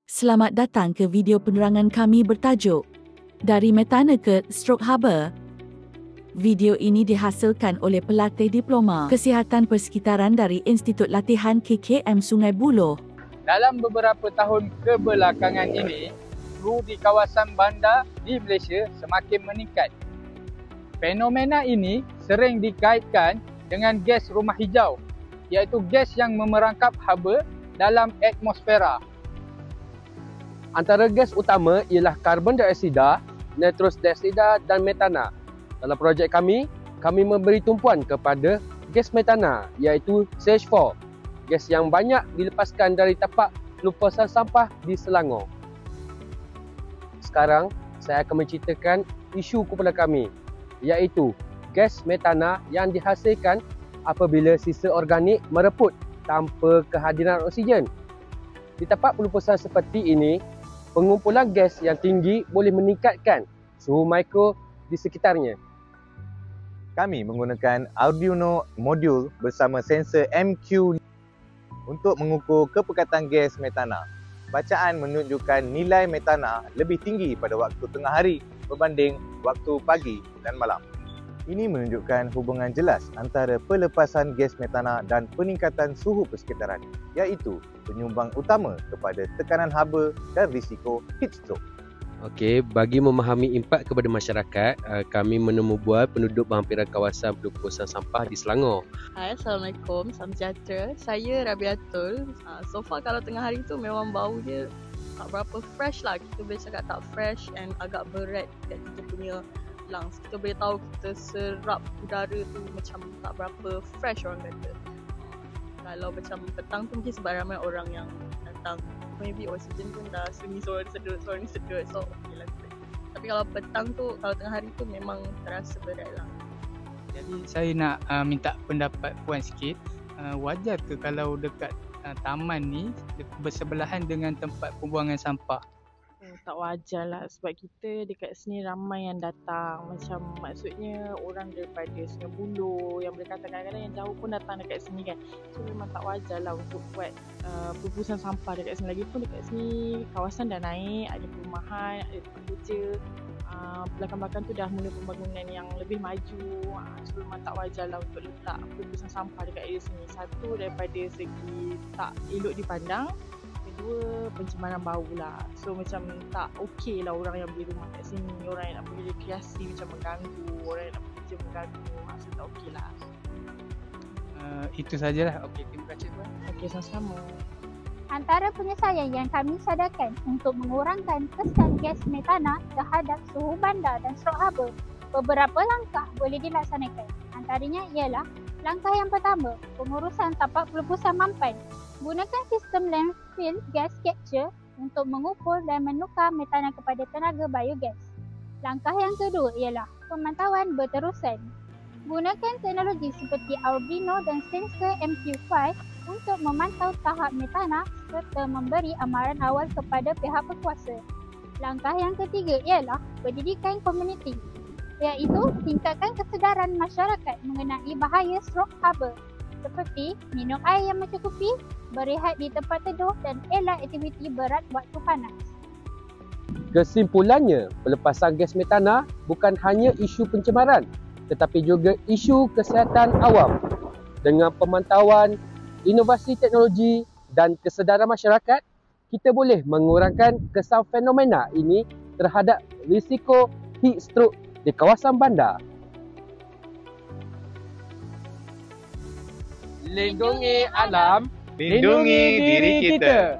Selamat datang ke video penerangan kami bertajuk Dari Metana ke Stroke Harbor. Video ini dihasilkan oleh pelatih Diploma Kesihatan Persekitaran dari Institut Latihan KKM Sungai Buloh. Dalam beberapa tahun kebelakangan ini, kru di kawasan bandar di Malaysia semakin meningkat. Fenomena ini sering dikaitkan dengan gas rumah hijau, iaitu gas yang memerangkap haba dalam atmosfera. Antara gas utama ialah karbon dioksida, nitrous dioksida dan metana. Dalam projek kami memberi tumpuan kepada gas metana iaitu CH4, gas yang banyak dilepaskan dari tapak pelupasan sampah di Selangor. Sekarang saya akan menceritakan isu kumpulan kami iaitu gas metana yang dihasilkan apabila sisa organik mereput tanpa kehadiran oksigen. Di tapak pelupasan seperti ini, pengumpulan gas yang tinggi boleh meningkatkan suhu mikro di sekitarnya. Kami menggunakan Arduino modul bersama sensor MQ untuk mengukur kepekatan gas metana. Bacaan menunjukkan nilai metana lebih tinggi pada waktu tengah hari berbanding waktu pagi dan malam. Ini menunjukkan hubungan jelas antara pelepasan gas metana dan peningkatan suhu persekitaran, iaitu penyumbang utama kepada tekanan haba dan risiko heat stroke. Okey, bagi memahami impak kepada masyarakat, kami menemubual penduduk berhampiran kawasan pelupasan sampah di Selangor. Hai, Assalamualaikum, salam sejahtera. Saya Rabiatul. So far kalau tengah hari tu memang bau dia tak berapa fresh lah. Kita boleh cakap tak fresh and agak berat kat kita punya lungs. Kita boleh tahu kita serap udara tu macam tak berapa fresh orang kata. Kalau macam petang tu mungkin sebab ramai orang yang datang, maybe oksigen pun dah sunyi suara sedut so okay lah. Tapi kalau petang tu, kalau tengah hari tu memang terasa berat lah. Jadi saya nak minta pendapat Puan sikit. Wajar ke kalau dekat taman ni bersebelahan dengan tempat pembuangan sampah? Tak wajar lah sebab kita dekat sini ramai yang datang. Macam maksudnya orang daripada Sungai Buloh yang boleh kata kadang-kadang yang jauh pun datang dekat sini kan. So memang tak wajar lah untuk buat pembuangan sampah dekat sini. Lagipun dekat sini kawasan dah naik, ada perumahan, ada tempat kerja. Belakang-belakang tu dah mula pembangunan yang lebih maju. So memang tak wajar lah untuk letak pembuangan sampah dekat area sini. Satu daripada segi tak elok dipandang, kedua pencemaran bau lah. So macam tak okey lah orang yang beli rumah kat sini, orang yang nak pergi rekreasi macam mengganggu, orang yang nak bekerja mengganggu. So tak okey lah. Itu sajalah. Okey, terima kasih Puan. Okey, sama-sama. Antara penyelesaian yang kami sadakan untuk mengurangkan kesan gas metana terhadap suhu bandar dan stroke harbor, beberapa langkah boleh dilaksanakan. Antaranya ialah langkah yang pertama, pengurusan tapak pelupasan mampan. Gunakan sistem landfill gas capture untuk mengukur dan menukar metana kepada tenaga biogas. Langkah yang kedua ialah pemantauan berterusan. Gunakan teknologi seperti Arduino dan sensor MQ5 untuk memantau tahap metana serta memberi amaran awal kepada pihak berkuasa. Langkah yang ketiga ialah pendidikan komuniti, iaitu tingkatkan kesedaran masyarakat mengenai bahaya stroke harbor seperti minum air yang mencukupi, berehat di tempat teduh dan elak aktiviti berat waktu panas. Kesimpulannya, pelepasan gas metana bukan hanya isu pencemaran tetapi juga isu kesihatan awam. Dengan pemantauan, inovasi teknologi dan kesedaran masyarakat, kita boleh mengurangkan kesan fenomena ini terhadap risiko heat stroke di kawasan bandar. Lindungi alam, Lindungi diri kita.